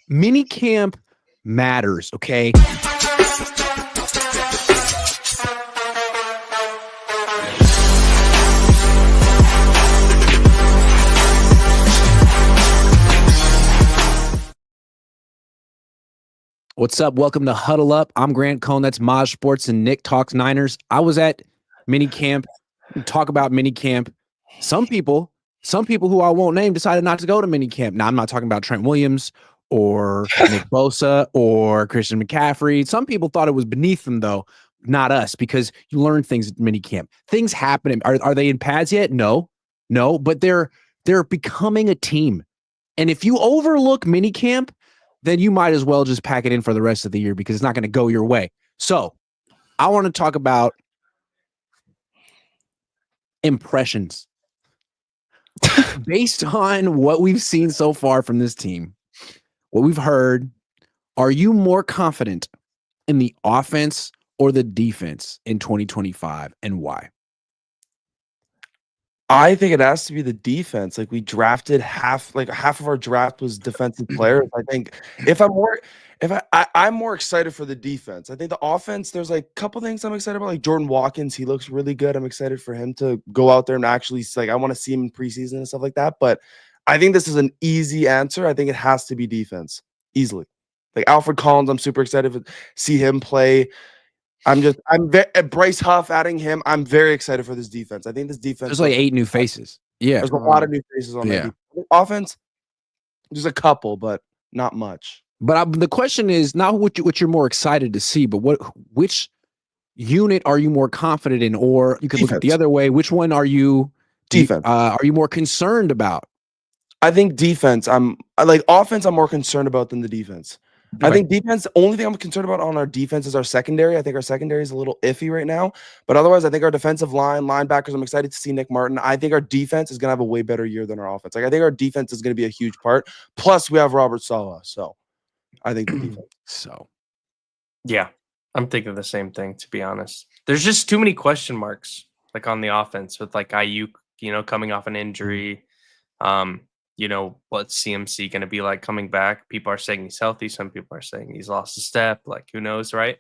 Minicamp matters, okay? What's up? Welcome to Huddle Up. I'm Grant Cohn. That's Maj Sports and Nick Talks Niners. I was at Minicamp. Talk about Minicamp. Some people who I won't name decided not to go to Minicamp. Now, I'm not talking about Trent Williams or Nick Bosa or Christian McCaffrey. Some people thought it was beneath them, though. Not us, because you learn things at Minicamp. Things happen. Are they in pads yet? No, but they're becoming a team. And if you overlook Minicamp, then you might as well just pack it in for the rest of the year because it's not going to go your way. So I want to talk about impressions. Based on what we've seen so far from this team, what we've heard, are you more confident in the offense or the defense in 2025, and why? I think it has to be the defense. Like, we drafted half of our draft was defensive players. I think I'm more excited for the defense. I think the offense, there's like a couple things I'm excited about. Like Jordan Watkins, he looks really good. I'm excited for him to go out there and actually, like, I want to see him in preseason and stuff like that. But I think this is an easy answer. I think it has to be defense easily. Like Alfred Collins, I'm super excited to see him play. Bryce Huff, adding him. I'm very excited for this defense. I think this defense. There's like 8 new faces. Yeah, there's a lot of new faces on that defense. Offense, there's a couple, but not much. But the question is not what you're more excited to see, but which unit are you more confident in? Or you could look at the other way. Which one are you? Defense. Are you more concerned about? I think defense. Offense. I'm more concerned about than the defense. Okay. I think defense, the only thing I'm concerned about on our defense is our secondary. I think our secondary is a little iffy right now. But otherwise, I think our defensive line, linebackers, I'm excited to see Nick Martin. I think our defense is going to have a way better year than our offense. Like, I think our defense is going to be a huge part. Plus, we have Robert Saleh. So, I think the defense. So, yeah, I'm thinking the same thing, to be honest. There's just too many question marks, like, on the offense with, like, Ayuk, coming off an injury. What's CMC going to be like coming back? People are saying he's healthy. Some people are saying he's lost a step. Like, who knows, right?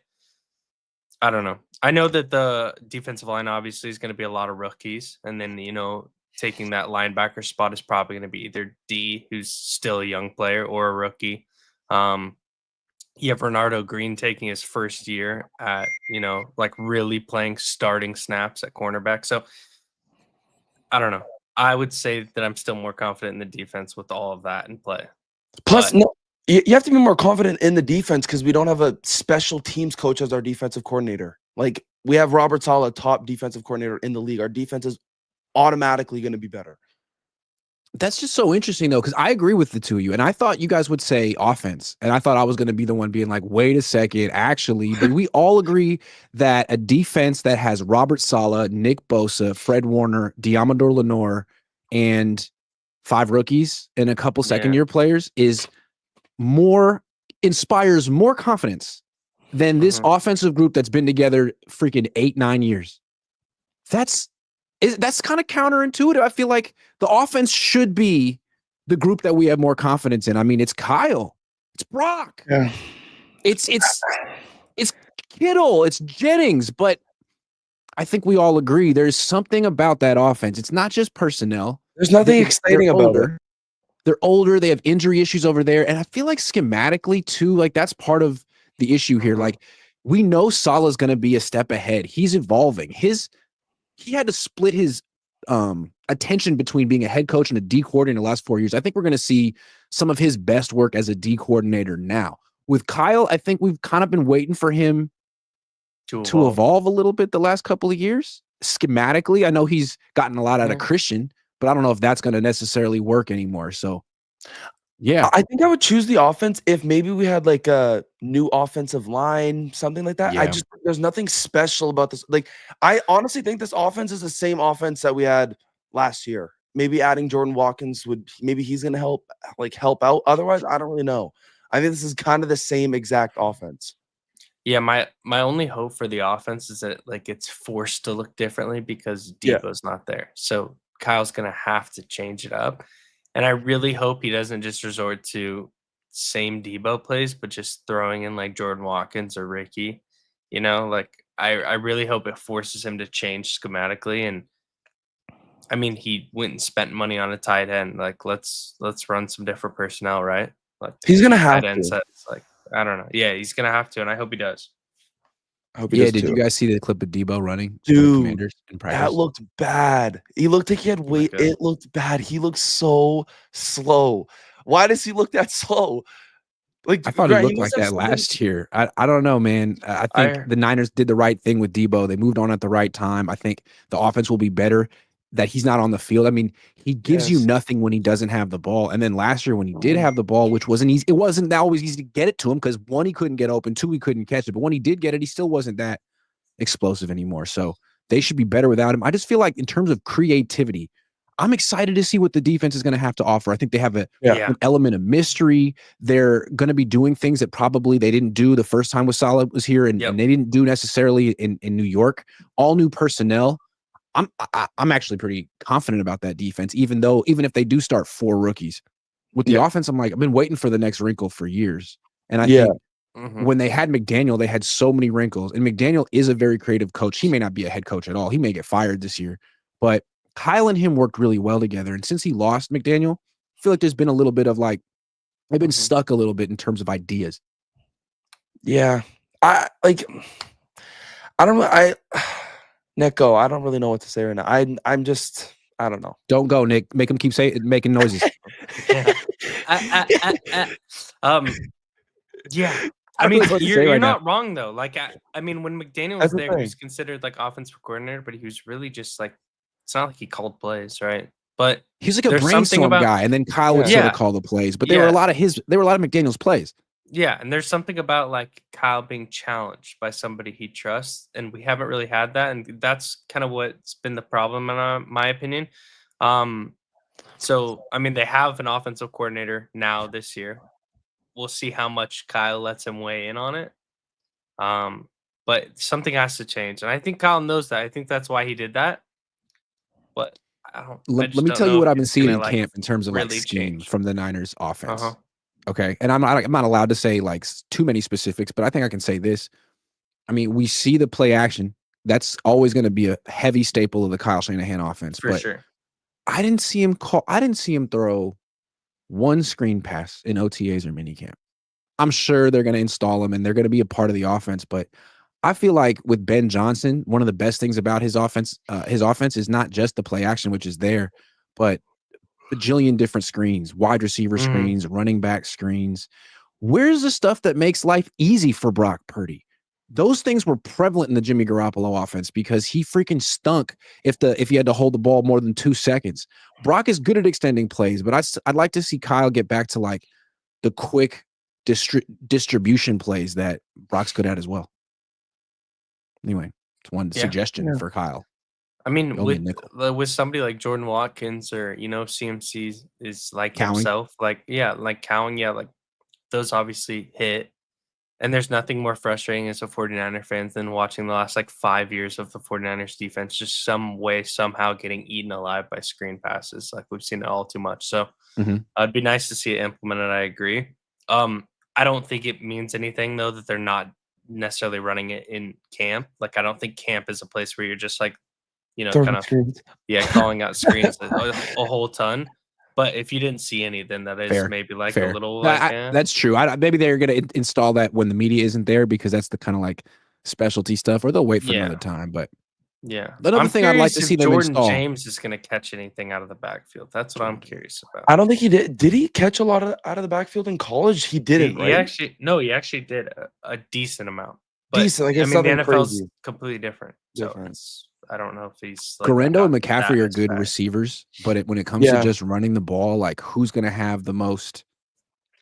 I don't know. I know that the defensive line obviously is going to be a lot of rookies. And then, taking that linebacker spot is probably going to be either D, who's still a young player, or a rookie. You have Renardo Green taking his first year at, really playing starting snaps at cornerback. So, I don't know. I would say that I'm still more confident in the defense with all of that in play. Plus, you have to be more confident in the defense because we don't have a special teams coach as our defensive coordinator. Like, we have Robert Saleh, top defensive coordinator in the league. Our defense is automatically going to be better. That's just so interesting, though, because I agree with the two of you. And I thought you guys would say offense. And I thought I was going to be the one being like, wait a second, actually. But we all agree that a defense that has Robert Saleh, Nick Bosa, Fred Warner, Diamador Lenore, and 5 rookies and a couple second-year players inspires more confidence than this offensive group that's been together freaking 8-9 years. That's kind of counterintuitive. I feel like the offense should be the group that we have more confidence in. I mean, it's Kyle, it's Brock, it's Kittle, it's Jennings, but I think we all agree there's something about that offense. It's not just personnel. There's nothing exciting about it. They're older. They have injury issues over there. And I feel like schematically too, like that's part of the issue here. Like, we know Saleh's going to be a step ahead. He's evolving. He had to split his attention between being a head coach and a D coordinator in the last 4 years. I think we're going to see some of his best work as a D coordinator now. With Kyle, I think we've kind of been waiting for him to evolve a little bit the last couple of years. Schematically, I know he's gotten a lot out of Christian, but I don't know if that's going to necessarily work anymore. So, yeah. I think I would choose the offense if maybe we had like a new offensive line, something like that. Yeah. There's nothing special about this. Like, I honestly think this offense is the same offense that we had last year. Maybe adding Jordan Watkins maybe he's going to help out. Otherwise, I don't really know. I think this is kind of the same exact offense. Yeah, my only hope for the offense is that, like, it's forced to look differently because Debo's not there. So Kyle's going to have to change it up. And I really hope he doesn't just resort to same Debo plays, but just throwing in like Jordan Watkins or Ricky. You know, like I really hope it forces him to change schematically. And I mean, he went and spent money on a tight end. Like let's run some different personnel, right? Like He's gonna two have tight end to. sets. Like I don't know. Yeah, he's gonna have to, and I hope he does. I hope he Yeah, does did too. you guys see the clip of Debo running for the Dude, Commanders in that practice? looked bad. He looked like he had my weight. God. It looked bad. He looked so slow. Why does he look that slow? Like I thought he Grant, looked must like have that something. last year. I don't know, man. I think the Niners did the right thing with Debo. They moved on at the right time. I think the offense will be better that he's not on the field. I mean, he gives you Yes. nothing when he doesn't have the ball. And then last year when he did have the ball, which wasn't easy, it wasn't always easy to get it to him because one, he couldn't get open, two, he couldn't catch it. But when he did get it, he still wasn't that explosive anymore. So they should be better without him. I just feel like in terms of creativity, I'm excited to see what the defense is going to have to offer. I think they have an element of mystery. They're going to be doing things that probably they didn't do the first time with Saleh was here, and they didn't do necessarily in New York. All new personnel. I'm actually pretty confident about that defense, even if they do start 4 rookies. With the offense, I'm like, I've been waiting for the next wrinkle for years. And I think when they had McDaniel, they had so many wrinkles. And McDaniel is a very creative coach. He may not be a head coach at all. He may get fired this year. But Kyle and him worked really well together. And since he lost McDaniel, I feel like there's been a little bit of like, they've been stuck a little bit in terms of ideas. Yeah. Nick, go. I don't really know what to say right now. I'm just, I don't know. Don't go, Nick. Make him keep making noises. Yeah. I mean, you're not wrong though. Like, I mean, when McDaniel was there, he was considered like offensive coordinator, but he was really just like, it's not like he called plays, right? But he's like a brainstorm guy, and then Kyle would sort of call the plays. But they were a lot of McDaniel's plays. Yeah, and there's something about like Kyle being challenged by somebody he trusts, and we haven't really had that, and that's kind of what's been the problem in my opinion. So I mean, they have an offensive coordinator now this year. We'll see how much Kyle lets him weigh in on it. But something has to change, and I think Kyle knows that. I think that's why he did that. But let me tell you what I've been seeing in camp in terms of like scheme from the Niners offense. Okay. And I'm not allowed to say like too many specifics, but I think I can say this. I mean, we see the play action. That's always going to be a heavy staple of the Kyle Shanahan offense. For sure. I didn't see him throw one screen pass in OTAs or minicamp. I'm sure they're going to install him and they're going to be a part of the offense, but I feel like with Ben Johnson, one of the best things about his offense is not just the play action, which is there, but bajillion different screens, wide receiver screens, running back screens. Where's the stuff that makes life easy for Brock Purdy? Those things were prevalent in the Jimmy Garoppolo offense because he freaking stunk if he had to hold the ball more than 2 seconds. Brock is good at extending plays, but I'd like to see Kyle get back to like the quick distribution plays that Brock's good at as well. Anyway, it's one suggestion for Kyle. I mean, with somebody like Jordan Watkins or, CMC is like Cowing. himself, like Cowing, like those obviously hit. And there's nothing more frustrating as a 49er fan than watching the last like 5 years of the 49ers defense just somehow getting eaten alive by screen passes. Like we've seen it all too much. So it'd be nice to see it implemented. I agree. I don't think it means anything though that they're not necessarily running it in camp. Like I don't think camp is a place where you're just like, kind of calling out screens a whole ton. But if you didn't see any, then that is maybe like a little. That's true. Maybe they're going to install that when the media isn't there because that's the kind of like specialty stuff, or they'll wait for another time. But another thing I'd like to see them install. Jordan James is going to catch anything out of the backfield. That's what I'm curious about. I don't think he did. Did he catch a lot out of the backfield in college? He didn't. He actually did a decent amount. But, decent. Like I mean, the NFL's crazy. Completely different. So I don't know if he's like Garendo and McCaffrey are good receivers, but when it comes to just running the ball, like who's going to have the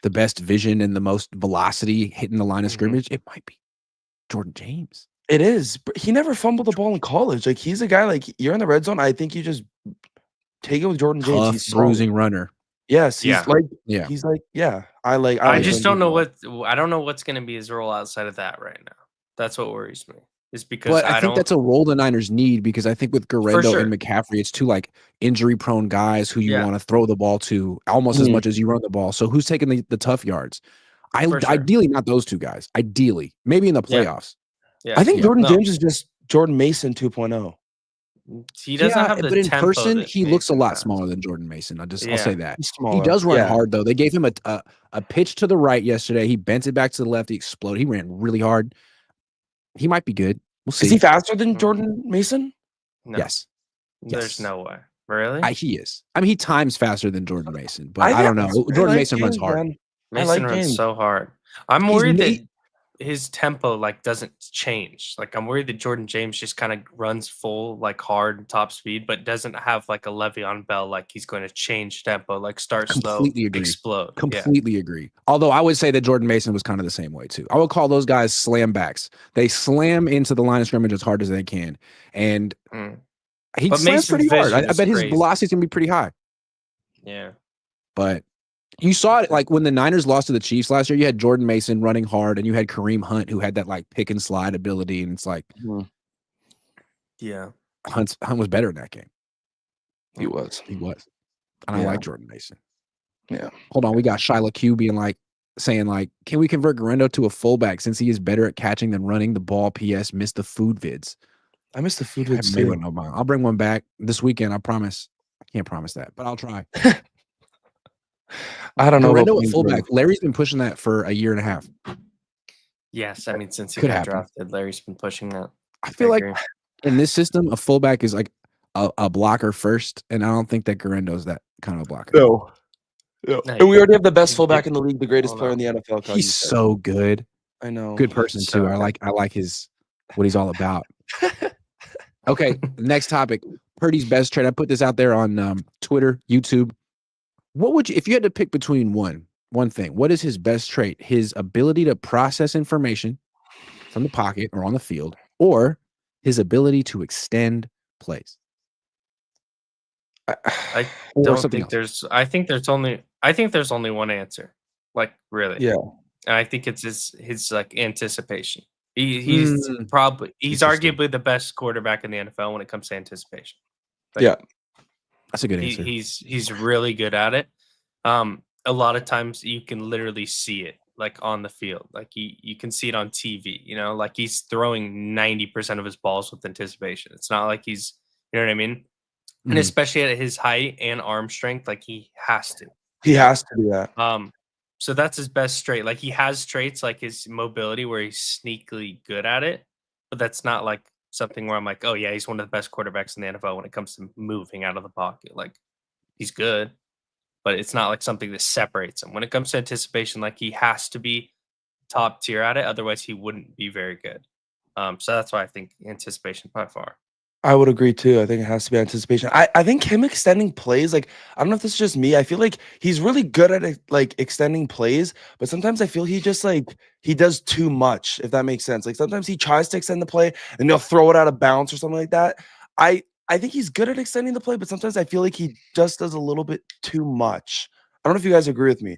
best vision and the most velocity hitting the line of scrimmage? It might be Jordan James. It is. But he never fumbled the ball in college. Like he's a guy like you're in the red zone. I think you just take it with Jordan James. He's bruising runner. Yes, he's he's like I just don't know I don't know what's going to be his role outside of that right now. That's what worries me. is because But I think that's a role the Niners need, because I think with Garendo and McCaffrey, it's two like injury prone guys who you want to throw the ball to almost as much as you run the ball. So who's taking the tough yards? Ideally, not those two guys. Ideally, maybe in the playoffs. Yeah. I think Jordan James is just Jordan Mason 2.0. He doesn't have the but in tempo person, he looks a lot has. smaller than Jordan Mason. I'll say that. He does run hard though. They gave him a pitch to the right yesterday. He bent it back to the left. He exploded. He ran really hard. He might be good. We'll see. Is he faster than Jordan Mason? No. Yes. There's no way. Really? He is. I mean, he times faster than Jordan Mason, but I don't know. Jordan Mason runs hard. Mason runs so hard. I'm worried that his tempo doesn't change. I'm worried that Jordan James just kind of runs full hard top speed, but doesn't have a Le'Veon Bell he's going to change tempo, start slow, explode. Completely agree. Although I would say that Jordan Mason was kind of the same way too. I would call those guys slam backs. They slam into the line of scrimmage as hard as they can, and he slams pretty hard. I bet his velocity is gonna be pretty high. Yeah, but. You saw it when the Niners lost to the Chiefs last year. You had Jordan Mason running hard, and you had Kareem Hunt, who had that pick and slide ability. And it's Hunt was better in that game. He was. And I like Jordan Mason. Yeah. Hold on, we got Shyla Q being saying can we convert Garendo to a fullback since he is better at catching than running the ball? P.S. Missed the food vids. I missed the food vids too. I'll bring one back this weekend. I promise. I can't promise that, but I'll try. I don't know. Garendo at fullback. Larry's been pushing that for a year and a half. Yes, I mean since he got drafted, Larry's been pushing that. I feel in this system, a fullback is a blocker first, and I don't think that Garendo's that kind of a blocker. No. And we already have the best fullback in the league, the greatest player in the NFL. He's so good. I know. Good person too. I like what he's all about. Okay, next topic. Purdy's best trade. I put this out there on Twitter, YouTube. What would you, if you had to pick between one thing, what is his best trait? His ability to process information from the pocket or on the field, or his ability to extend plays? I don't think there's. I think there's only one answer. Really. Yeah. And I think it's his anticipation. He's arguably the best quarterback in the NFL when it comes to anticipation. Yeah. That's a good answer. He's really good at it. A lot of times you can literally see it on the field. You can see it on TV, he's throwing 90% of his balls with anticipation. It's not like he's, you know what I mean? Mm-hmm. And especially at his height and arm strength, he has to. He has to do that. So that's his best trait. He has traits like his mobility where he's sneakily good at it, but that's not something where I'm oh yeah, he's one of the best quarterbacks in the NFL when it comes to moving out of the pocket. He's good, but it's not something that separates him. When it comes to anticipation, he has to be top tier at it. Otherwise he wouldn't be very good. So that's why I think anticipation by far. I would agree too. I think it has to be anticipation. I think him extending plays, I don't know if this is just me. I feel he's really good at extending plays, but sometimes I feel he just he does too much, if that makes sense. Sometimes he tries to extend the play and he'll throw it out of bounds or something like that. I think he's good at extending the play, but sometimes I feel he just does a little bit too much. I don't know if you guys agree with me.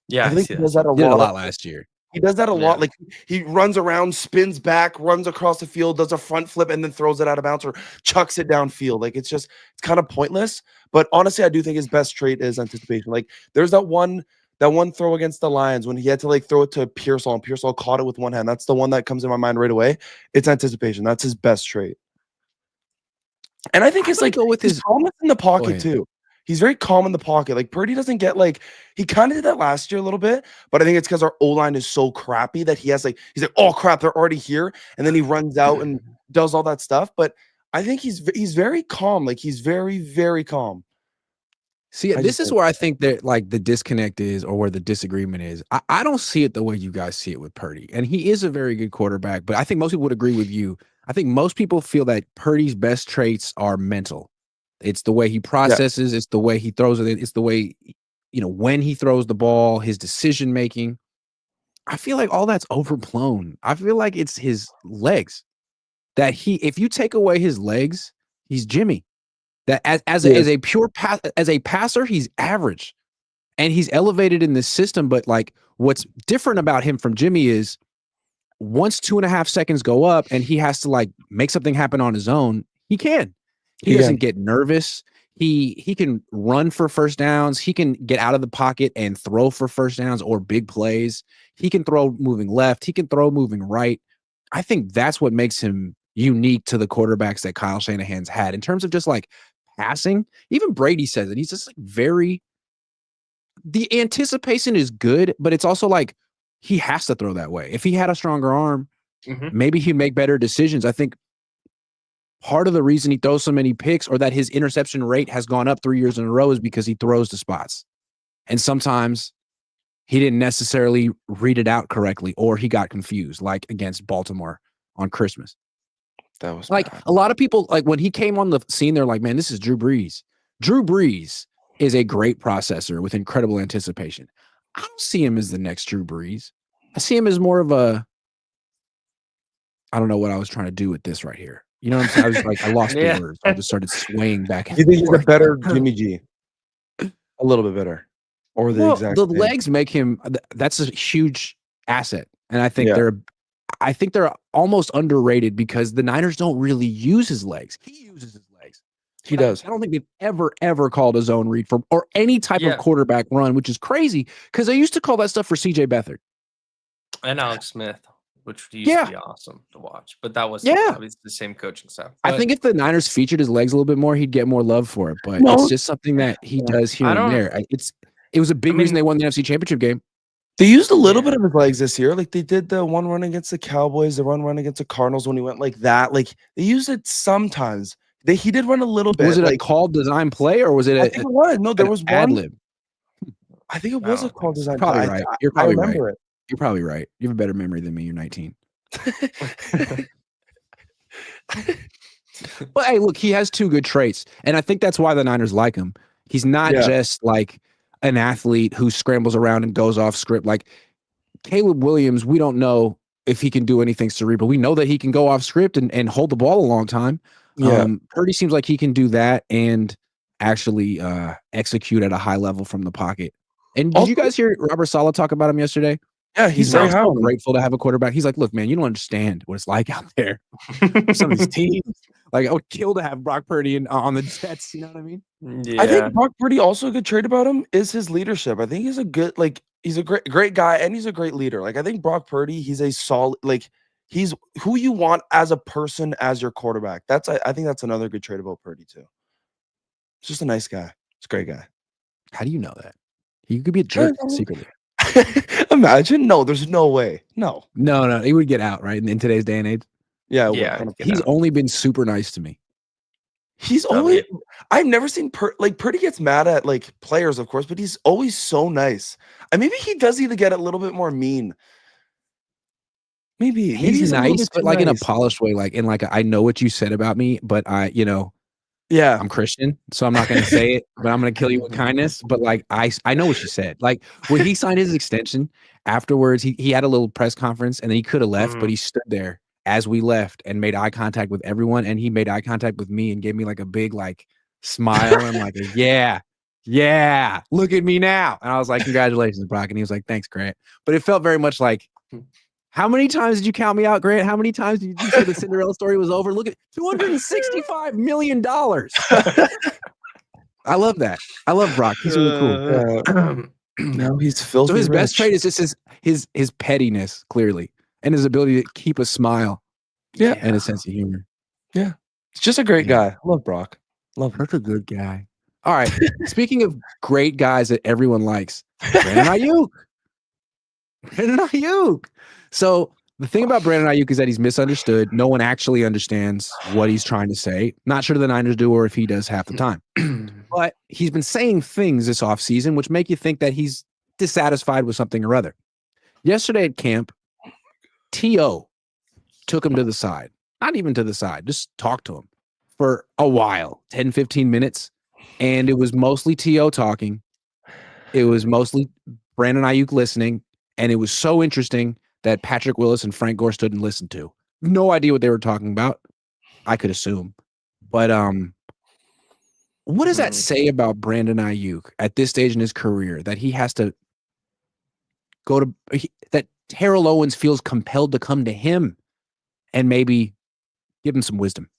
Yeah, I think he does that a lot last year. He does that a lot. He runs around, spins back, runs across the field, does a front flip, and then throws it out of bounds or chucks it downfield. It's kind of pointless. But honestly, I do think his best trait is anticipation. There's that one throw against the Lions when he had to throw it to Pearsall, and Pearsall caught it with one hand. That's the one that comes in my mind right away. It's anticipation. That's his best trait. And I think it's go with his calmness in the pocket too. He's very calm in the pocket. Purdy doesn't get he kind of did that last year a little bit, but I think it's because our O-line is so crappy that he has he's oh crap, they're already here, and then he runs out and does all that stuff. But I think he's very calm. He's very, very calm. See, this is where I think that the disconnect is, or where the disagreement is. I don't see it the way you guys see it with Purdy, and he is a very good quarterback. But I think most people would agree with you. I think most people feel that Purdy's best traits are mental. It's the way he processes. It's the way he throws it. It's the way, when he throws the ball, his decision making. I feel all that's overblown. I feel it's his legs. That if you take away his legs, he's Jimmy. That as a pure pass, as a passer, he's average, and he's elevated in this system. But what's different about him from Jimmy is once 2.5 seconds go up and he has to like make something happen on his own, he can. He doesn't get nervous. He can run for first downs. He can get out of the pocket and throw for first downs or big plays. He can throw moving left. He can throw moving right. I think that's what makes him unique to the quarterbacks that Kyle Shanahan's had in terms of just like passing. Even Brady says it. He's just like the anticipation is good, but it's also like he has to throw that way. If he had a stronger arm, maybe he'd make better decisions. I think part of the reason he throws so many picks or that his interception rate has gone up 3 years in a row is because he throws to spots. And sometimes he didn't necessarily read it out correctly or he got confused, like against Baltimore on Christmas. That was like bad. A lot of people, like when he came on the scene, they're like, man, this is Drew Brees. Drew Brees is a great processor with incredible anticipation. I don't see him as the next Drew Brees. I see him as more of a, I don't know what I was trying to do with this right here. You know what I'm saying? I was like, I lost the words. I just started swaying back and You think he's a forth. better Jimmy G? A little bit better. Or the exact the same? legs make him, that's a huge asset. And I think they're almost underrated because the Niners don't really use his legs. He uses his legs. He does. I don't think they've ever called a zone read for or any type of quarterback run, which is crazy because they used to call that stuff for CJ Beathard and Alex Smith, which used to be awesome to watch. But that was obviously the same coaching staff. I think if the Niners featured his legs a little bit more, he'd get more love for it. But it's just something that he does here and there. It was a big reason they won the NFC Championship game. They used a little bit of his legs this year. Like they did the one run against the Cowboys, the run against the Cardinals when he went like that. Like they used it sometimes. He did run a little bit. Was it a called design play or was it? I think it was. No, there was one ad lib. I think it was a called design play. Right. You're probably right. It. You're probably right. You have a better memory than me. You're 19. But hey, look, he has two good traits, and I think that's why the Niners like him. He's not just like an athlete who scrambles around and goes off script. Like Caleb Williams, we don't know if he can do anything cerebral. We know that he can go off script and hold the ball a long time. Purdy seems like he can do that and actually execute at a high level from the pocket. And did you guys hear Robert Saleh talk about him yesterday? Yeah, he's very grateful to have a quarterback. He's like, look, man, you don't understand what it's like out there. Some of these teams, like, I would kill to have Brock Purdy on the Jets. You know what I mean? Yeah. I think Brock Purdy, also a good trait about him is his leadership. I think he's a good, he's a great guy and he's a great leader. Like, I think Brock Purdy, he's a solid, he's who you want as a person as your quarterback. I think that's another good trait about Purdy too. He's just a nice guy. He's a great guy. How do you know that? He could be a jerk secretly. Imagine. No, there's no way. No. He would get out, right? In today's day and age. Yeah. He's only been super nice to me. I've never seen Purdy gets mad at players, of course, but he's always so nice. And maybe he does need to get a little bit more mean. Maybe he's nice, but in a polished way, I know what you said about me, but I'm Christian, so I'm not going to say it, but I'm going to kill you with kindness. But I know what you said. Like when he signed his extension afterwards, he had a little press conference and then he could have left, but he stood there as we left and made eye contact with everyone. And he made eye contact with me and gave me a big smile and yeah, look at me now. And I was like, congratulations, Brock. And he was like, thanks, Grant. But it felt very much like, how many times did you count me out, Grant? How many times did you say the Cinderella story was over? Look at $265 million. I love that. I love Brock. He's really cool. No, he's filthy. So his rich. best trait is just his pettiness, clearly, and his ability to keep a smile. And a sense of humor. Yeah. He's just a great guy. I love Brock. Such a good guy. All right. Speaking of great guys that everyone likes, Brandon Ayuk. So the thing about Brandon Ayuk is that he's misunderstood. No one actually understands what he's trying to say. Not sure the Niners do or if he does half the time. But he's been saying things this offseason which make you think that he's dissatisfied with something or other. Yesterday at camp, T.O. took him to the side. Not even to the side. Just talked to him for a while, 10, 15 minutes. And it was mostly T.O. talking. It was mostly Brandon Ayuk listening. And it was so interesting that Patrick Willis and Frank Gore stood and listened to. No idea what they were talking about. I could assume. But what does that say about Brandon Ayuk at this stage in his career that he has to that Terrell Owens feels compelled to come to him and maybe give him some wisdom.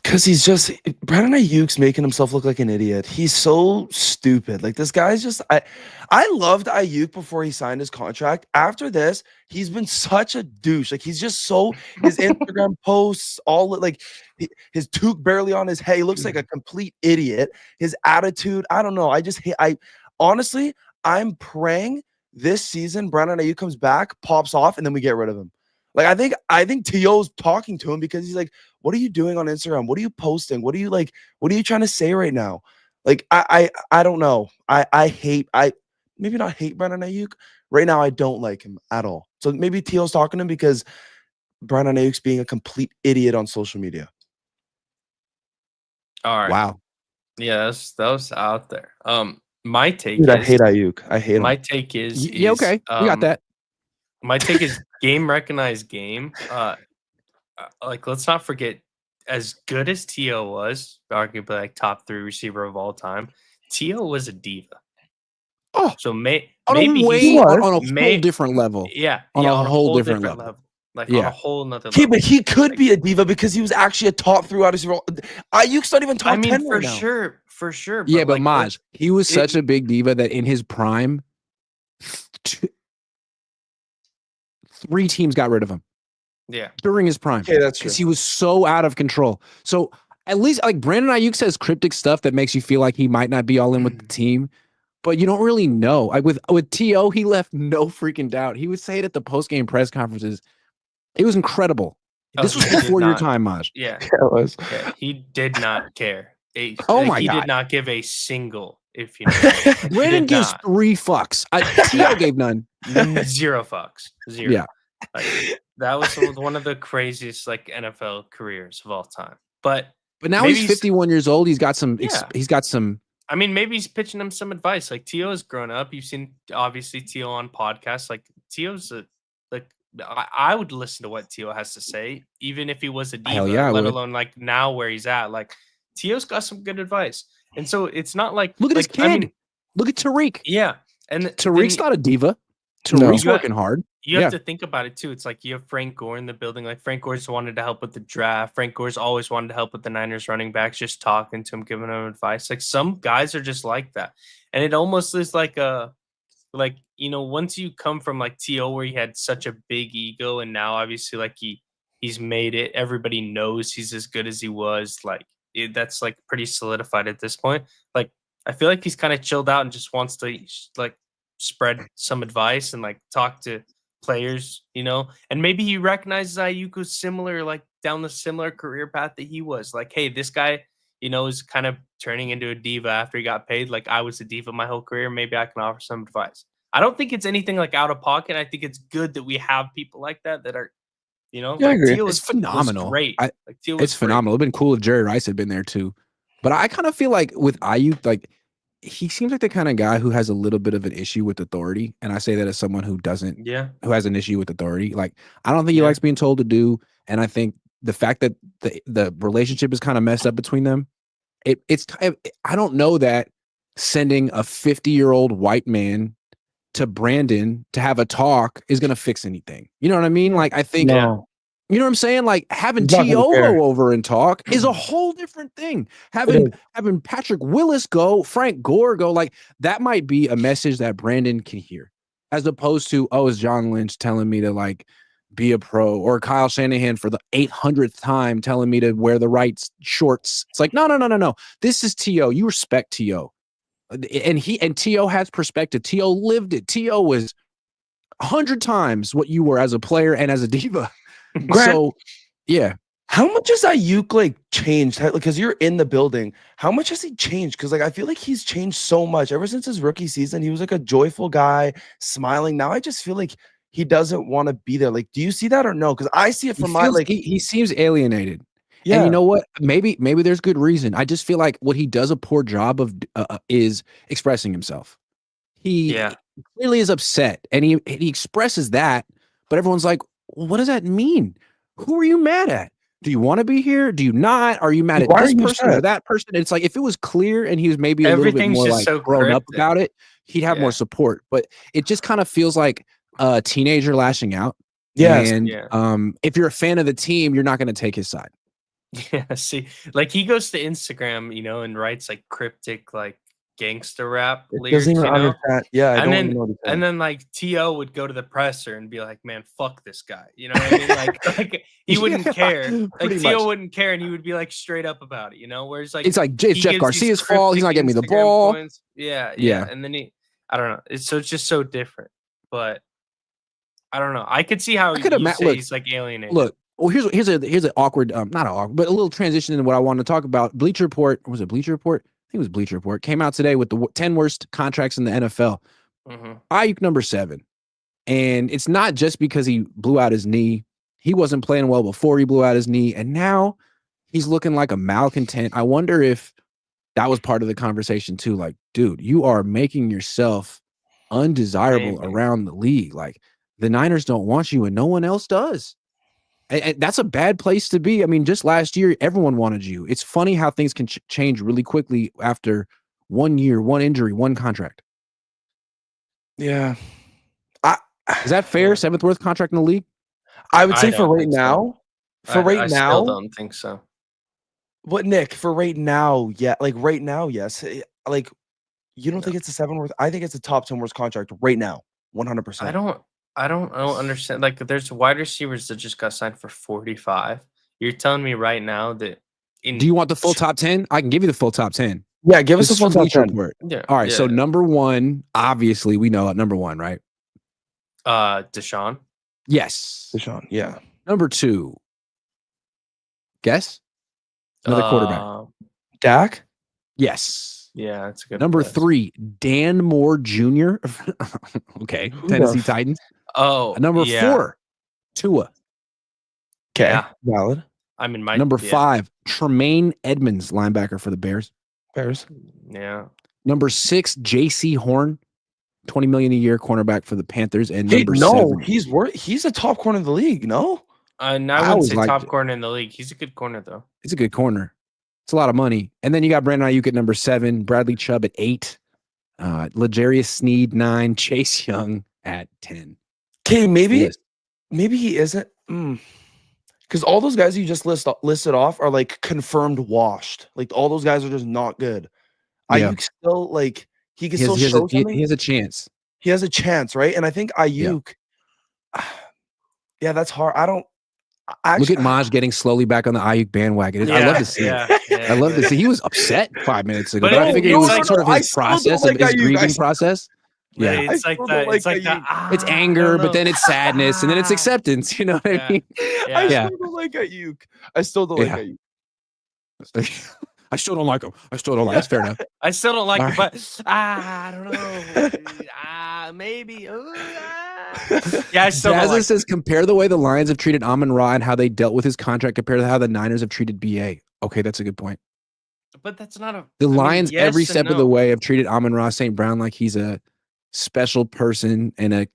Because he's just Brandon Ayuk's making himself look like an idiot. He's so stupid. Like this guy's just I loved Ayuk before he signed his contract. After this, he's been such a douche. Like he's just so his Instagram posts, all like his toque barely on his head. He looks like a complete idiot. His attitude, I don't know. I just hate. Honestly, I'm praying this season Brandon Ayuk comes back, pops off, and then we get rid of him. Like I think T.O.'s talking to him because he's like, what are you doing on Instagram? What are you posting? What are you trying to say right now? Like I don't know. I maybe not hate Brandon Ayuk. Right now I don't like him at all. So maybe T.O.'s talking to him because Brandon Ayuk's being a complete idiot on social media. All right. Wow. Yeah, that was out there. My take Dude, is I hate Ayuk. I hate him. my take is Yeah, okay. We got that. My take is game recognized game. Like let's not forget, as good as T.O. was, arguably like top 3 receiver of all time, T.O. was a diva. Oh, So on maybe a whole different level. Yeah, on yeah, a whole different level. Like Yeah. on a whole nother Yeah, level. but he could be a diva because he was actually a top 3 wide receiver. Ayuk's not even top 10 I mean, right now. for sure. Yeah, but like, Maj, he was such a big diva that in his prime, 3 teams got rid of him. Yeah, during his prime. Okay, that's true. Because he was so out of control. So at least like Brandon Ayuk says cryptic stuff that makes you feel like he might not be all in with the team, but you don't really know. Like with T.O., he left no freaking doubt. He would say it at the post-game press conferences. It was incredible. This was before your time, Maj. yeah, Yeah, it was. yeah. He did not care. My He God. did not give a single. If you know, Brandon gives 3 fucks. T.O. gave none. 0 fucks. 0. Yeah. Like, that was one of the craziest like NFL careers of all time. But now maybe he's 51 years old. He's got some. Yeah. He's got some. I mean, maybe he's pitching him some advice. Like T.O. has grown up. You've seen obviously T.O. on podcasts. Like T.O.'s I would listen to what T.O. has to say, even if he was a diva. Hell yeah, I let would. alone like now where he's at. Like T.O.'s got some good advice, and so it's not like Look at this kid. I mean, look at Tariq. yeah, and Tariq's not a diva. No. Tariq's working hard. You have to think about it too. It's like you have Frank Gore in the building. Like Frank Gore's wanted to help with the draft. Frank Gore's always wanted to help with the Niners running backs, just talking to him, giving him advice. Like some guys are just like that. And it almost is like once you come from like T.O. where he had such a big ego and now obviously like he's made it. Everybody knows he's as good as he was. Like that's like pretty solidified at this point. Like I feel like he's kind of chilled out and just wants to like spread some advice and like talk to players, and maybe he recognizes Ayuk was similar, like down the similar career path that he was. Like, hey, this guy, is kind of turning into a diva after he got paid. Like I was a diva my whole career. Maybe I can offer some advice. I don't think it's anything like out of pocket. I think it's good that we have people like that are, Yeah, like I agree. Teal It's phenomenal. Was great. Teal It's phenomenal. It'd been cool if Jerry Rice had been there too. But I kind of feel like with Ayuk, like he seems like the kind of guy who has a little bit of an issue with authority. And I say that as someone who doesn't, who has an issue with authority. Like, I don't think he likes being told to do. And I think the fact that the relationship is kind of messed up between them, it's I don't know that sending a 50-year-old white man to Brandon to have a talk is going to fix anything. You know what I mean? Like, I think, you know what I'm saying? Like having T.O. go over and talk is a whole different thing. Having Patrick Willis go, Frank Gore go, like that might be a message that Brandon can hear, as opposed to, oh, is John Lynch telling me to like be a pro, or Kyle Shanahan for the 800th time telling me to wear the right shorts. It's like, no. This is T.O. You respect T.O. And T.O. has perspective. T.O. lived it. T.O. was 100 times what you were as a player and as a diva. Grant, so, yeah. How much has Ayuk like changed? Because you're in the building. How much has he changed? Because like I feel like he's changed so much ever since his rookie season. He was like a joyful guy, smiling. Now I just feel like he doesn't want to be there. Like, do you see that or no? Because I see it from he seems alienated. Yeah. And you know what? Maybe there's good reason. I just feel like what he does a poor job of is expressing himself. He clearly is upset, and he expresses that, but everyone's like, well, what does that mean? Who are you mad at? Do you want to be here? Do you not? Are you mad at this person or that person? It's like if it was clear and he was maybe a little bit more like grown up about it, he'd have more support. But it just kind of feels like a teenager lashing out. Yes. And Yeah. if you're a fan of the team, you're not going to take his side. Yeah, see, like he goes to Instagram, and writes like cryptic, like gangster rap It lyrics, doesn't even understand. Yeah, I and don't then even know what he's saying. and then like To would go to the presser and be like, "Man, fuck this guy," you know what I mean? Like he wouldn't Yeah, care. Like pretty To much. wouldn't care, and he would be like straight up about it, Whereas like It's like it's he Jeff gives these Garcia's fault. He's not cryptic getting me the Instagram ball. points. Yeah, Yeah. and then I don't know. So it's just so different, but I don't know. I could see how I could you say look, he's like alienated. Look, well, here's an awkward, not an awkward, but a little transition into what I want to talk about. Bleacher Report, was it Bleacher Report? I think it was Bleacher Report. Came out today with the 10 worst contracts in the NFL. Ayuk number 7. And it's not just because he blew out his knee. He wasn't playing well before he blew out his knee. And now he's looking like a malcontent. I wonder if that was part of the conversation too. Like, dude, you are making yourself undesirable around the league. Like, the Niners don't want you and no one else does. And that's a bad place to be. I mean, just last year, everyone wanted you. It's funny how things can change really quickly after 1 year, one injury, one contract. Yeah. Is that fair? 7th worst contract in the league? I would say for don't right think so. now, I still don't think so. What, Nick? For right now, yeah. Like right now, yes. Like you don't think it's a 7 worth? I think it's a top 10 worst contract right now. 100%. I don't understand. Like, there's wide receivers that just got signed for 45. You're telling me right now that Do you want the full top 10? I can give you the full top 10. Yeah, give us the full top 10. Report. Yeah. All right. So number 1, obviously we know at number 1, right? Deshaun. Yes. Deshaun. Yeah. Number 2. Guess? Another quarterback. Dak? Yes. Yeah, that's a good. Number 3, Dan Moore Jr. Okay. Tennessee Titans. Oh. Number 4, Tua. Okay. Yeah. Valid. I mean, Number 5, Tremaine Edmonds, linebacker for the Bears. Yeah. Number 6, J.C. Horn, $20 million a year cornerback for the Panthers. And number 7, he's a top corner in the league. No, I wouldn't say top corner in the league. He's a good corner though. He's a good corner. It's a lot of money. And then you got Brandon Ayuk at number 7, Bradley Chubb at 8, L'Jarius Sneed 9, Chase Young at 10. Okay, maybe he isn't. Because all those guys you just listed off are like confirmed washed. Like all those guys are just not good. Yeah. Ayuk still he can still show something. He has a chance. He has a chance, right? And I think Ayuk. Yeah, that's hard. I don't. Look at Maj getting slowly back on the Ayuk bandwagon. I love to see it. I love to see. He was upset 5 minutes ago, but I figured it was like sort of his process, of his grieving process. Yeah, it's like that. It's like that. It's anger, but then it's sadness, and then it's acceptance. You know what I mean? I still don't like Ayuk. I still don't like Ayuk. I still don't like him. I still don't like. That's fair enough. I still don't like him, but I don't know. Maybe. Yeah, I still don't like says compare the way the Lions have treated Amon-Ra and how they dealt with his contract compared to how the Niners have treated BA. Okay, that's a good point. But that's not a. The Lions every step of the way have treated Amon-Ra St. Brown like he's a special person and a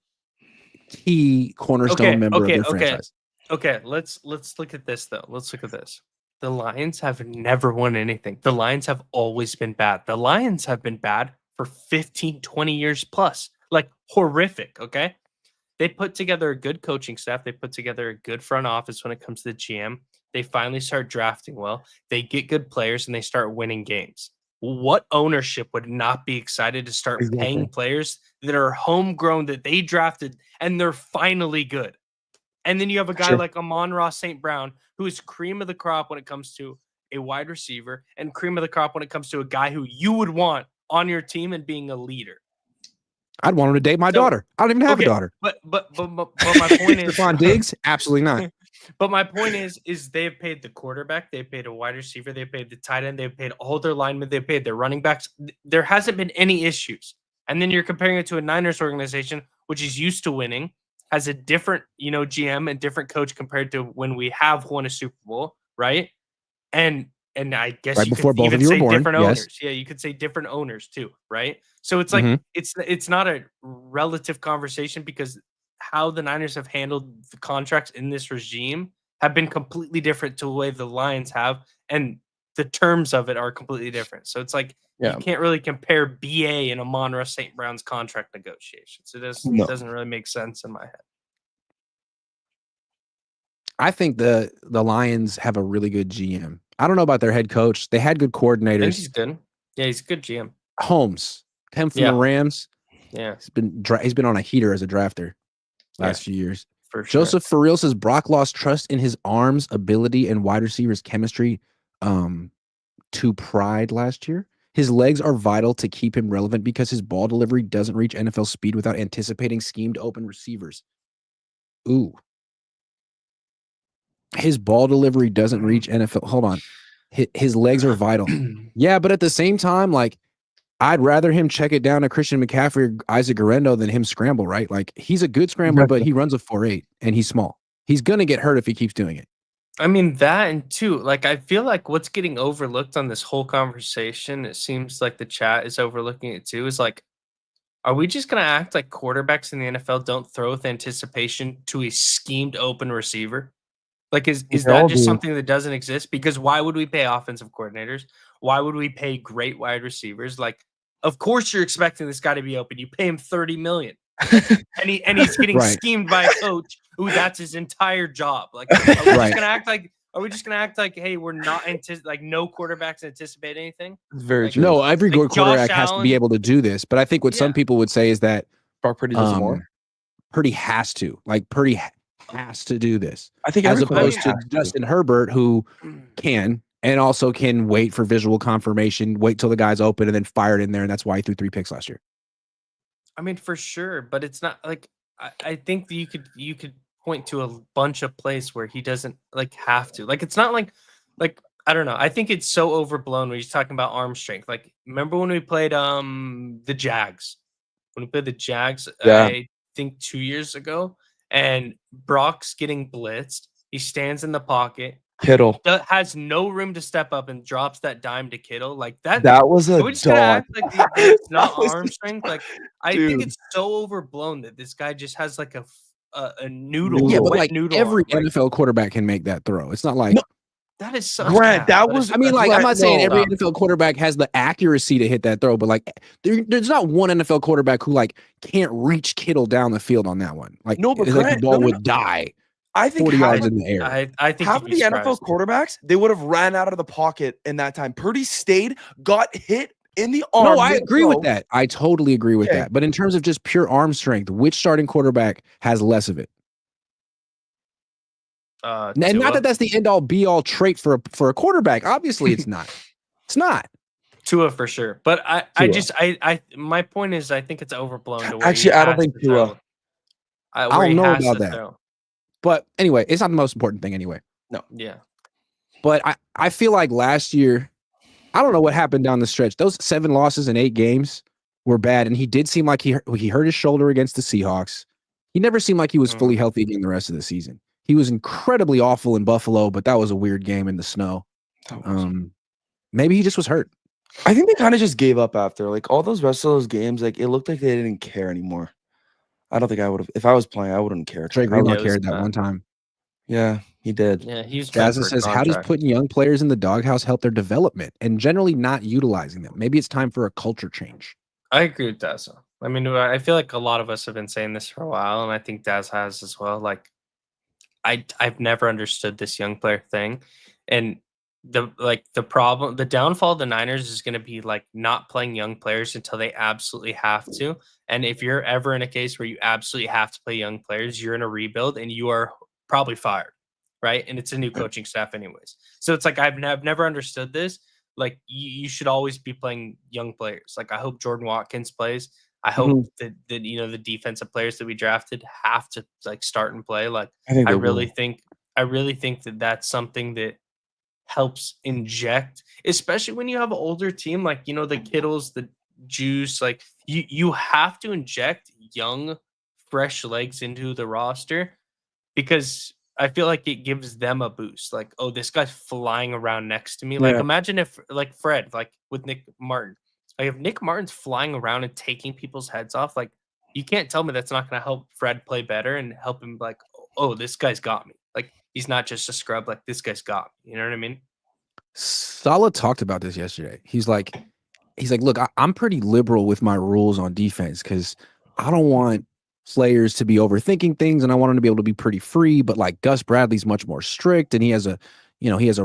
key cornerstone member of their franchise. Okay, let's look at this though. Let's look at this. The Lions have never won anything. The Lions have always been bad. The Lions have been bad for 15, 20 years plus. Like horrific, okay? They put together a good coaching staff. They put together a good front office when it comes to the GM. They finally start drafting well. They get good players and they start winning games. What ownership would not be excited to start paying players that are homegrown, that they drafted, and they're finally good? And then you have a guy like Amon-Ra St. Brown, who is cream of the crop when it comes to a wide receiver and cream of the crop when it comes to a guy who you would want on your team and being a leader. I'd want him to date my daughter. I don't even have a daughter. But my point is, Stephon Diggs, absolutely not. But my point is they've paid the quarterback, they've paid a wide receiver, they've paid the tight end, they've paid all their linemen, they've paid their running backs. There hasn't been any issues. And then you're comparing it to a Niners organization, which is used to winning, has a different, GM and different coach compared to when we have won a Super Bowl, right? And I guess right you before could both even of you say were born, different yes. owners. Yeah, you could say different owners too, right? So it's like it's not a relative conversation because how the Niners have handled the contracts in this regime have been completely different to the way the Lions have, and the terms of it are completely different. So it's like you can't really compare BA and Amon-Ra St. Brown's contract negotiations. It doesn't really make sense in my head. I think the Lions have a really good GM. I don't know about their head coach. They had good coordinators. I think he's good. Yeah, he's a good GM. Holmes, him from the Rams. Yeah, he's been on a heater as a drafter last few years. For sure. Joseph Fariel says Brock lost trust in his arms, ability, and wide receivers chemistry to pride last year. His legs are vital to keep him relevant because his ball delivery doesn't reach NFL speed without anticipating schemed open receivers. Ooh. His ball delivery doesn't reach NFL. Hold on. His legs are vital. Yeah, but at the same time, like, I'd rather him check it down to Christian McCaffrey or Isaac Guerrero than him scramble, right? Like, he's a good scrambler, but he runs a 4.8 and he's small. He's going to get hurt if he keeps doing it. I mean, that and two, like, I feel like what's getting overlooked on this whole conversation, it seems like the chat is overlooking it too, is like, are we just going to act like quarterbacks in the NFL don't throw with anticipation to a schemed open receiver? Like, is that just something that doesn't exist? Because why would we pay offensive coordinators? Why would we pay great wide receivers? Like, of course you're expecting this guy to be open. You pay him $30 million. and he's getting schemed by a coach who that's his entire job. Like, are we just gonna act like, hey, we're not like no quarterbacks anticipate anything? Very true. No, every good quarterback has to be able to do this. But I think what some people would say is that Brock Purdy does more. Purdy has to. Like, Purdy has to do this. I think as opposed to Justin Herbert, who can and also can wait for visual confirmation, wait till the guy's open, and then fire it in there. And that's why he threw 3 picks last year. I mean, for sure, but it's not like I think that you could point to a bunch of plays where he doesn't like have to. Like, it's not like I don't know. I think it's so overblown when he's talking about arm strength. Like, remember when we played the Jags? When we played the Jags, I think 2 years ago, and Brock's getting blitzed. He stands in the pocket. Kittle has no room to step up and drops that dime to Kittle. Like that. That was a dog. Like it's not arm strength. Like, I think it's so overblown that this guy just has like a noodle. Yeah, but like every NFL quarterback can make that throw. It's not like that is such. Grant, that was. I mean, like, I'm not saying every NFL quarterback has the accuracy to hit that throw, but like, there's not one NFL quarterback who like can't reach Kittle down the field on that one. Like, no, but the ball would die. I think 40 yards in the air. I think half of the NFL quarterbacks, they would have ran out of the pocket in that time. Purdy stayed, got hit in the arm. No, I agree with that. I totally agree with that. But in terms of just pure arm strength, which starting quarterback has less of it? And not that that's the end all be all trait for a quarterback. Obviously, it's not. It's not. Tua for sure. But I my point is, I think it's overblown. Actually, I don't think Tua. I don't know about that. But anyway, it's not the most important thing anyway. No. Yeah. But I feel like last year, I don't know what happened down the stretch. Those 7 losses in 8 games were bad. And he did seem like he hurt his shoulder against the Seahawks. He never seemed like he was fully healthy again the rest of the season. He was incredibly awful in Buffalo, but that was a weird game in the snow. Maybe he just was hurt. I think they kind of just gave up after. Like, all those rest of those games, like, it looked like they didn't care anymore. I don't think I would have. If I was playing, I wouldn't care. Trey Greenlaw cared that one time. Yeah, he did. Yeah, he's. Dazzle says, how does putting young players in the doghouse help their development and generally not utilizing them? Maybe it's time for a culture change. I agree with Dazzle. I mean, I feel like a lot of us have been saying this for a while, and I think Daz has as well. Like, I've never understood this young player thing, and the downfall of the Niners is going to be like not playing young players until they absolutely have to. And if you're ever in a case where you absolutely have to play young players, you're in a rebuild and you are probably fired, right? And it's a new coaching staff anyways. So it's like I've never understood this. Like, you should always be playing young players. Like, I hope Jordan Watkins plays. I hope that the defensive players that we drafted have to like start and play. Like, I really think that that's something that helps inject, especially when you have an older team, like, the Kittles, the Juice, like you have to inject young, fresh legs into the roster, because I feel like it gives them a boost. Like, oh, this guy's flying around next to me. Like, imagine if like Fred, like with Nick Martin, like if Nick Martin's flying around and taking people's heads off, like, you can't tell me that's not going to help Fred play better and help him like, oh, this guy's got me. Like, he's not just a scrub. Like, this guy's got me. You know what I mean? Saleh talked about this yesterday. He's like, look, I'm pretty liberal with my rules on defense because I don't want players to be overthinking things, and I want them to be able to be pretty free. But like Gus Bradley's much more strict, and he has a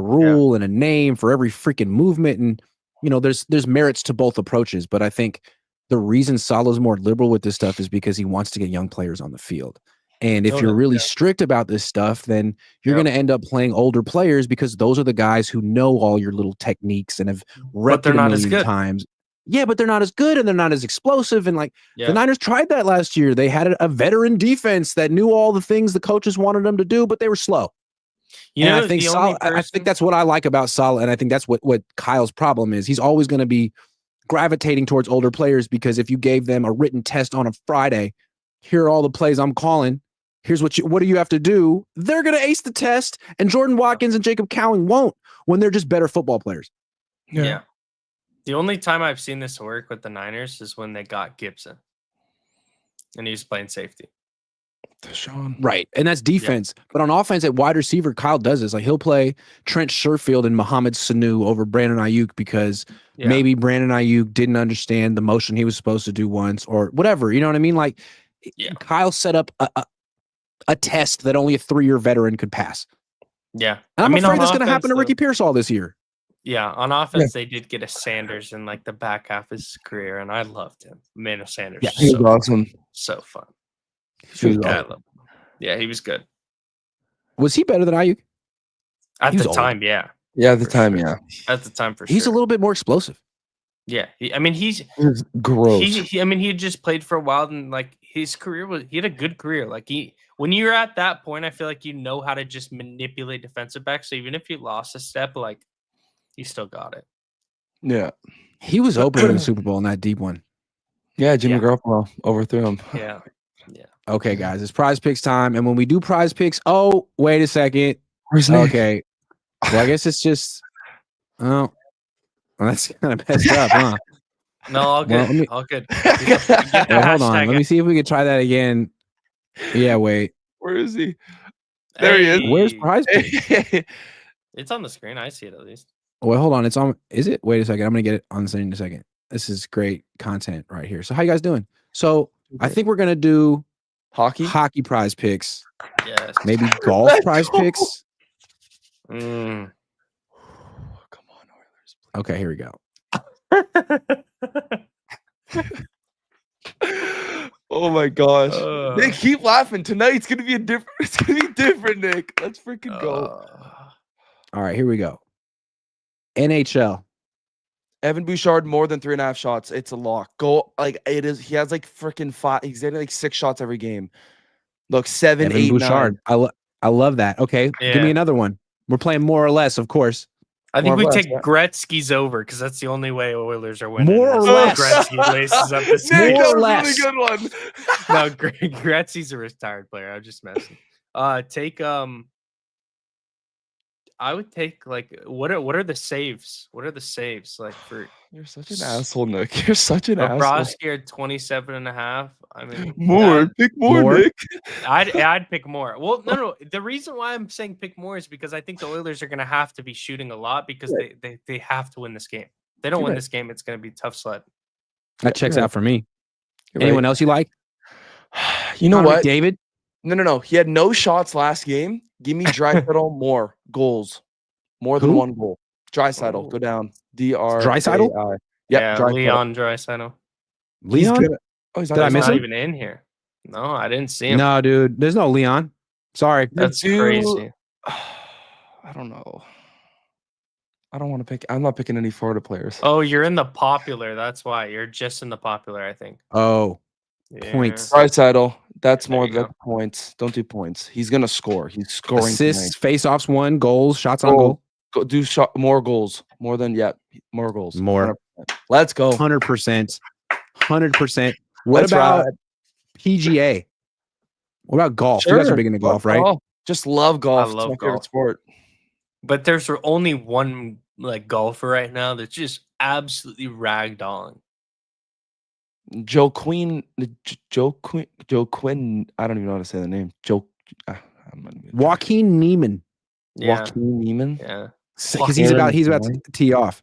rule and a name for every freaking movement, and there's merits to both approaches. But I think the reason Saleh's more liberal with this stuff is because he wants to get young players on the field. And if you're really strict about this stuff, then you're going to end up playing older players because those are the guys who know all your little techniques and have repped it a million times. Yeah, but they're not as good and they're not as explosive. And the Niners tried that last year. They had a veteran defense that knew all the things the coaches wanted them to do, but they were slow. I think that's what I like about Saleh, and I think that's what Kyle's problem is. He's always going to be gravitating towards older players because if you gave them a written test on a Friday, here are all the plays I'm calling. Here's what do you have to do? They're going to ace the test, and Jordan Watkins and Jacob Cowing won't when they're just better football players. Yeah. The only time I've seen this work with the Niners is when they got Gibson, and he was playing safety. Deshaun. Right, and that's defense. But on offense, at wide receiver, Kyle does this. Like he'll play Trent Sherfield and Mohamed Sanu over Brandon Ayuk because maybe Brandon Ayuk didn't understand the motion he was supposed to do once or whatever. You know what I mean? Like Kyle set up a test that only a 3-year veteran could pass. Yeah. And I'm afraid that's going to happen to Ricky Pearsall this year. Yeah, on offense, they did get a Sanders in like the back half of his career, and I loved him. Man, Sanders was he was awesome. So fun. He was awesome. Yeah, he was good. Was he better than Ayuk? At the time, yeah. Yeah, at the time, yeah. At the time, for sure. He's a little bit more explosive. Yeah, he's gross. He had just played for a while, and like his career he had a good career. Like when you're at that point, I feel like you know how to just manipulate defensive backs. So even if you lost a step, like you still got it. Yeah, he was open in the Super Bowl in that deep one. Yeah, Jimmy Garoppolo overthrew him. Yeah. Okay, guys, it's prize picks time, and when we do prize picks, wait a second. Okay, well, I guess it's just that's kind of messed up, huh? No, all good. All good. Hold on. Let me see if we can try that again. Yeah, wait. Where is he? There he is. Where's prize pick? It's on the screen. I see it at least. Well, hold on. It's on. Is it? Wait a second. I'm going to get it on the screen in a second. This is great content right here. So how you guys doing? So I think we're going to do hockey prize picks. Yes. Maybe golf prize picks. Come on, Oilers. Okay, here we go. Oh my gosh. Nick, keep laughing. Tonight's gonna be it's gonna be different, Nick. Let's freaking go. All right, here we go. NHL. Evan Bouchard more than 3.5 shots. It's a lock. Go like it is. He has like freaking 5. He's getting like 6 shots every game. Look, 7, Evan 8, Bouchard. 9. I love that. Okay, give me another one. We're playing more or less, of course. I think we take Gretzky's over because that's the only way Oilers are winning. More or less. Gretzky laces up this Nick, more or less. less. Really good one. No, Gretzky's a retired player. I'm just messing. Take I would take like what are the saves? What are the saves like for? You're such an asshole, Nick. You're such an asshole. Bobrovsky at 27.5. I mean, pick more, Nick. I'd pick more. Well, no. The reason why I'm saying pick more is because I think the Oilers are going to have to be shooting a lot because they have to win this game. If they don't win this game, it's going to be tough sled. That checks out for me. Anyone else you like? You know what, David? No. He had no shots last game. Give me Draisaitl more goals, more than 1 goal. Draisaitl, go down. Draisaitl? Yeah, Leon Draisaitl. Leon? He's not even in here. No, I didn't see him. No, dude. There's no Leon. Sorry. That's crazy. I don't know. I don't want to pick. I'm not picking any Florida players. Oh, you're in the popular. That's why. You're just in the popular, I think. Oh. Points. Draisaitl. That's more than points. Don't do points. He's gonna score. He's scoring. Assists, face-offs, 1 goals, shots on goal. Go do more goals. More goals. More. 100%. Let's go. 100%. 100%. What about PGA? What about golf? Sure. You guys are big into golf, right? Just love golf. I love it's my golf. favorite sport. But there's only one like golfer right now that's just absolutely ragdolling. Joe Quinn. I don't even know how to say the name. Joaquin Neiman. Yeah. Joaquin Neiman. Yeah. because he's about to tee off.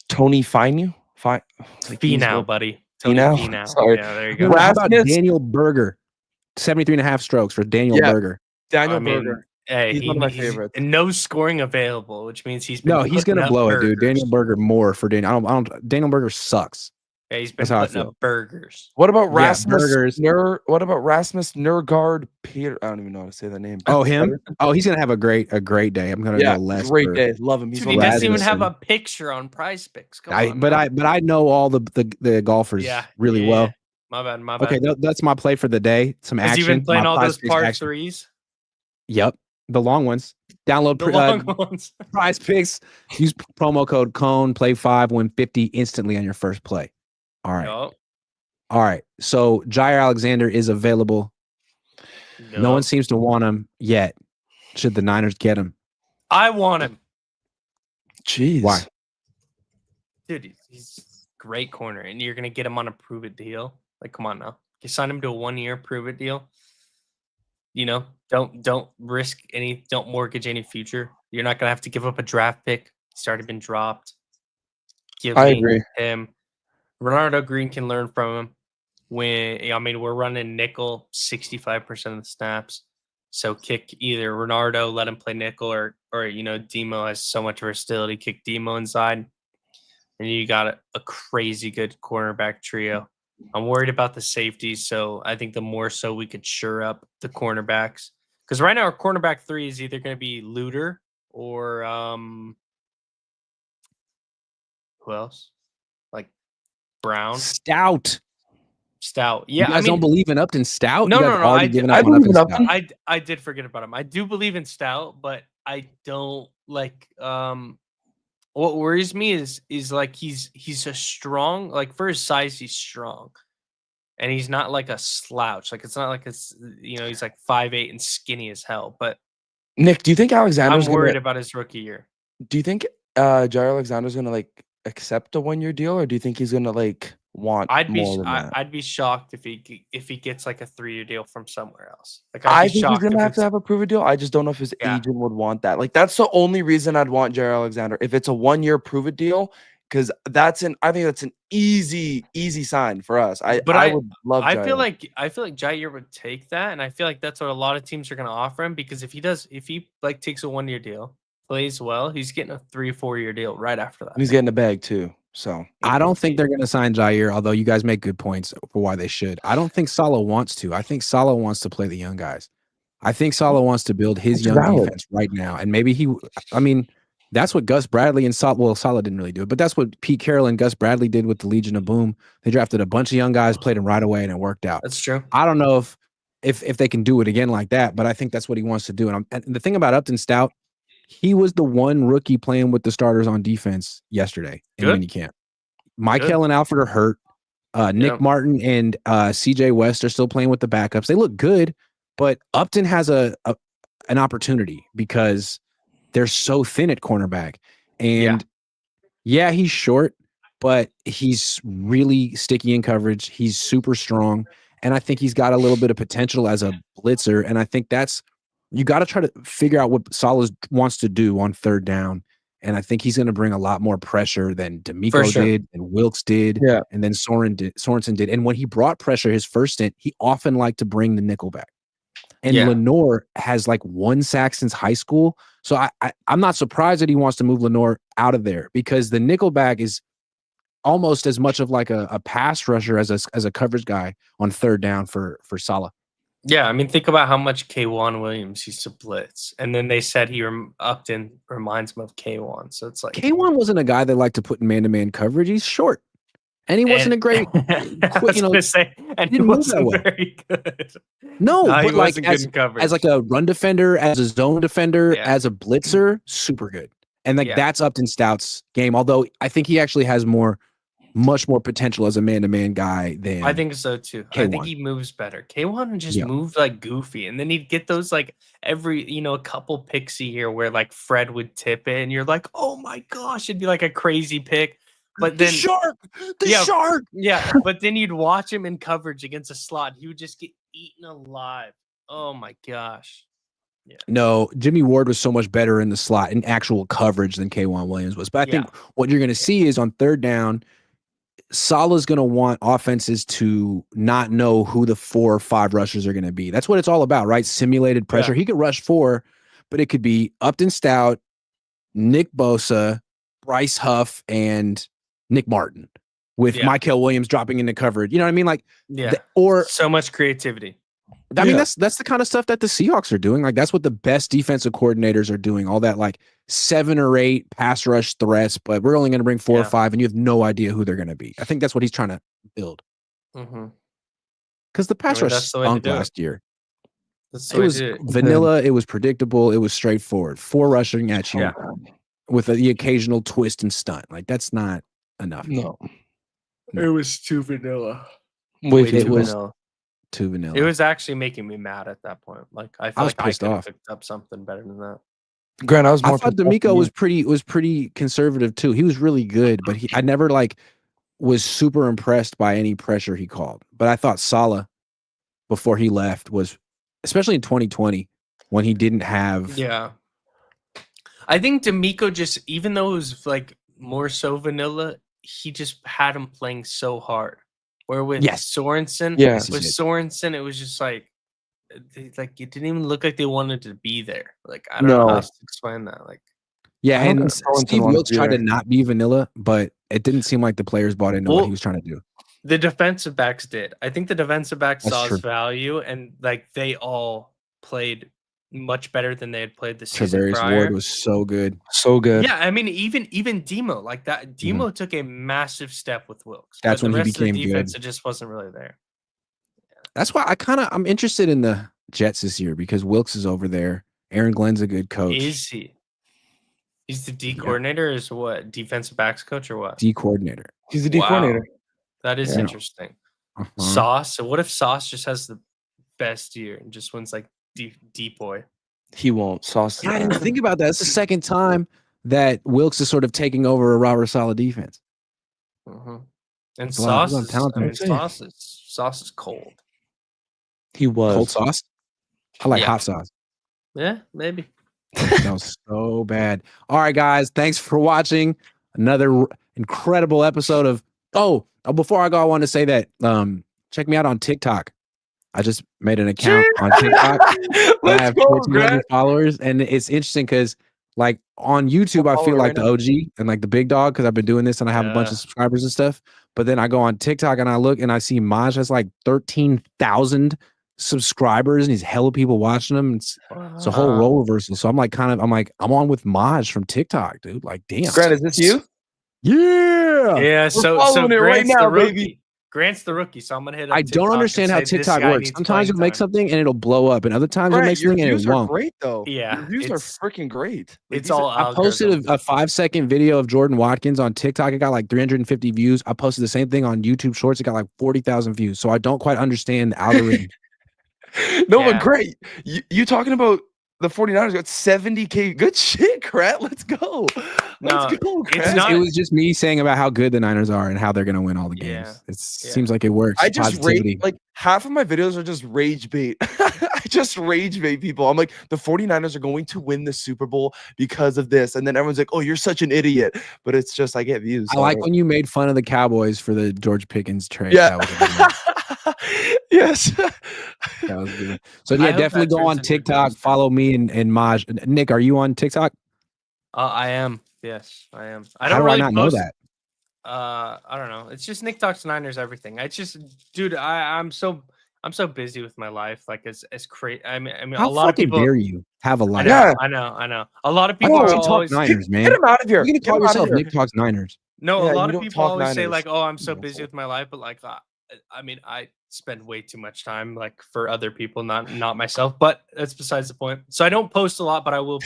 Tony Finau. Finau, buddy. Tony Finau? Finau. Sorry. Yeah, there you go. How about Rasmus? Daniel Berger? 73.5 strokes for Daniel Berger. Daniel Berger. Hey, He's one of my favorites. And no scoring available, which means he's been He's putting gonna up blow burgers. it, dude. Daniel Berger more for Daniel. I don't. Daniel Berger sucks. Yeah, he's been That's how I putting up feel. burgers. What about Rasmus? Burgers. What about Rasmus Nurgaard Peter? I don't even know how to say that name. Oh, him? Oh, he's gonna have a great day. I'm gonna go less. Great day. Love him. He's Dude, he doesn't even have a picture on Prize Picks. But I know all the golfers really well. My bad. Okay, that's my play for the day. Some action. Has he been playing all those par action. threes? Yep, the long ones. Download The long ones. Prize Picks. Use promo code CONE. Play 5, win 50 instantly on your first play. All right. Yep. All right. So Jair Alexander is available. No one seems to want him yet. Should the Niners get him? I want him. Jeez. Why? Dude, he's great corner, and you're gonna get him on a prove it deal. Like, come on now. You sign him to a 1-year prove it deal. Don't risk don't mortgage any future. You're not gonna have to give up a draft pick. He's already been dropped. I agree. Him. Ronaldo Green can learn from him. We're running nickel 65% of the snaps. So kick either Ronaldo, let him play nickel, or Demo has so much versatility. Kick Demo inside, and you got a crazy good cornerback trio. I'm worried about the safeties, so I think the more so we could shore up the cornerbacks, because right now our cornerback 3 is either going to be Luter or who else? Like Brown, Stout. Yeah, you guys don't believe in Upton Stout? No. I believe in Upton. I did forget about him. I do believe in Stout, but I don't like. What worries me is like he's a strong, like for his size, he's strong, and he's not like a slouch. Like it's not like he's like 5'8" and skinny as hell. But Nick, do you think Alexander's I'm worried about his rookie year. Do you think Jair Alexander's gonna like accept a 1-year deal, or do you think he's gonna like want more than that? I'd be shocked if he gets like a 3-year deal from somewhere else. Like I think he's gonna have to have a prove it deal. I just don't know if his agent would want that. Like that's the only reason I'd want Jair Alexander if it's a 1-year prove it deal, because I think that's an easy sign for us. I would love. I feel like Jair would take that, and I feel like that's what a lot of teams are gonna offer him, because if he like takes a 1-year deal, plays well, he's getting a 3-4-year deal right after that. And he's getting a bag too. So I don't think they're going to sign Jair, although you guys make good points for why they should. I don't think Saleh wants to. I think Saleh wants to play the young guys. I think Saleh wants to build his young defense right now. And maybe that's what Gus Bradley and Saleh didn't really do it, but that's what Pete Carroll and Gus Bradley did with the Legion of Boom. They drafted a bunch of young guys, played them right away, and it worked out. That's true. I don't know if they can do it again like that, but I think that's what he wants to do. And the thing about Upton Stout, he was the one rookie playing with the starters on defense yesterday in minicamp. Michael and Alfred are hurt. Nick Martin and CJ West are still playing with the backups. They look good, but Upton has an opportunity because they're so thin at cornerback. And he's short, but he's really sticky in coverage. He's super strong. And I think he's got a little bit of potential as a blitzer. And I think you got to try to figure out what Saleh wants to do on third down. And I think he's going to bring a lot more pressure than D'Amico did and Wilkes did and then Sorensen did. And when he brought pressure his first stint, he often liked to bring the nickel back. And Lenore has like 1 sack since high school. So I'm not surprised that he wants to move Lenore out of there, because the nickel back is almost as much of like a pass rusher as a coverage guy on third down for Saleh. Yeah, I mean, think about how much K1 Williams used to blitz, and then they said Upton reminds him of K1. So it's like K1 wasn't a guy that liked to put in man-to-man coverage. He's short, and he wasn't a great. He wasn't very good. No, but like as like a run defender, as a zone defender, as a blitzer, super good. And like that's Upton Stout's game. Although I think he actually has much more potential as a man-to-man guy than I think so too. K1. I think he moves better. K1 just moved like goofy, and then he'd get those like every a couple picks a year where like Fred would tip it, and you're like, oh my gosh, it'd be like a crazy pick. But then shark. Yeah, but then you'd watch him in coverage against a slot, he would just get eaten alive. Oh my gosh. No, Jimmy Ward was so much better in the slot in actual coverage than K'Wan Williams was. But I think what you're going to see is on third down, Salah's going to want offenses to not know who the 4 or 5 rushers are going to be. That's what it's all about, right? Simulated pressure. He could rush 4, but it could be Upton Stout, Nick Bosa, Bryce Huff, and Nick Martin with Michael Williams dropping into coverage. You know what I mean? Like, or so much creativity. I mean, that's the kind of stuff that the Seahawks are doing. Like, that's what the best defensive coordinators are doing. All that like 7 or 8 pass rush threats, but we're only going to bring 4 or 5, and you have no idea who they're going to be. I think that's what he's trying to build. Because the pass rush stunk last year. It was vanilla. It was predictable. It was straightforward. 4 rushing at you with the occasional twist and stunt. Like, that's not enough. No. It was too vanilla. Way too vanilla. Too vanilla. It was actually making me mad at that point. Like, I felt like pissed I could off. have picked up something better than that. Grant, I thought D'Amico was pretty conservative too. He was really good, but I never was super impressed by any pressure he called. But I thought Saleh before he left was, especially in 2020 when he didn't have. Yeah, I think D'Amico just, even though it was like more so vanilla, he just had him playing so hard. Where with Sorensen, Sorensen, it was just like it didn't even look like they wanted to be there. Like, I don't know how to explain that. Like, and Steve Wilkes tried to not be vanilla, but it didn't seem like the players bought into what he was trying to do. The defensive backs did. I think the defensive backs saw his value, and like they all played much better than they had played the season prior. Ward was so good. Yeah, I mean, even Demo, like that. Demo took a massive step with Wilkes. That's when the he rest became of the defense, good. It just wasn't really there. That's why I'm interested in the Jets this year because Wilkes is over there. Aaron Glenn's a good coach. Is he? He's the D coordinator, is what? Defensive backs coach or what? D coordinator. He's the D coordinator. That is interesting. Sauce. So what if Sauce just has the best year and just wins like deep boy? He won't. Sauce. I didn't think about that. It's the second time that Wilkes is sort of taking over a Robert Saleh defense. And Sauce is cold. He was cold sauce. I like hot sauce. Yeah, maybe. That was so bad. All right, guys. Thanks for watching another incredible episode of. Before I go, I want to say that check me out on TikTok. I just made an account on TikTok. I have 1,400 followers, and it's interesting because, like, on YouTube, I feel like the OG and like the big dog because I've been doing this and I have a bunch of subscribers and stuff. But then I go on TikTok and I look and I see Maj has like 13,000 subscribers and he's hella people watching him. It's a whole role reversal. So I'm I'm on with Maj from TikTok, dude. Like, damn. Grant, is this you? Yeah. Yeah. So Grant's right now, the rookie. Grant's the rookie, so I'm gonna hit up I don't understand how TikTok works. Sometimes you'll make something and it'll blow up, and other times you'll make something and it won't. Great though. Yeah, your views are freaking great. It's all. I posted a 5-second video of Jordan Watkins on TikTok. It got like 350 views. I posted the same thing on YouTube Shorts. It got like 40,000 views. So I don't quite understand the algorithm. But great. You talking about the 49ers got 70K. Good shit, Grant. Let's go. Let's go, Grant. It was just me saying about how good the Niners are and how they're going to win all the games. It seems like it works. I just rage, like half of my videos are just rage bait. I just rage bait people. I'm like, the 49ers are going to win the Super Bowl because of this. And then everyone's like, oh, you're such an idiot. But it's just, I get views. I like when you made fun of the Cowboys for the George Pickens trade. Yeah. Yes. That was good. So yeah, definitely go on TikTok. Follow me and Maj. Nick, are you on TikTok? I am. Yes, I am. How do I not know that? I don't know. It's just Nick Talks Niners everything. It's just, dude, I'm so busy with my life. Like it's crazy. I mean, how a lot of people dare you have a life? I know. A lot of people are always Niners, man. Get him out of here. You're gonna call yourself Nick Talks Niners. No, a lot of people always say like, "Oh, I'm so busy with my life," but like, I mean, I spend way too much time like for other people, not myself. But that's besides the point. So I don't post a lot, but I will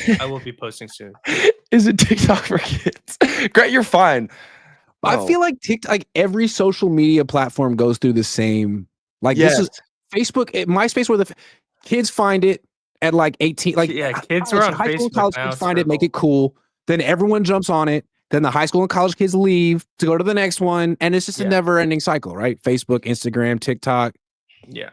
be posting soon. Is it TikTok for kids? Grant, you're fine. I feel like TikTok, like every social media platform goes through the same. Like this is Facebook, MySpace, where the kids find it at like 18. Like kids are on high school, Facebook college now, kids find it, make it cool. Then everyone jumps on it. Then the high school and college kids leave to go to the next one, and it's just a never-ending cycle, right? Facebook, Instagram, TikTok. Yeah.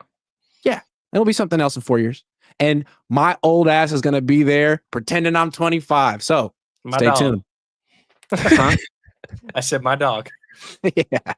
It'll be something else in 4 years. and my old ass is gonna be there pretending I'm 25. So My stay dog. tuned. Huh? I said my dog. Yeah.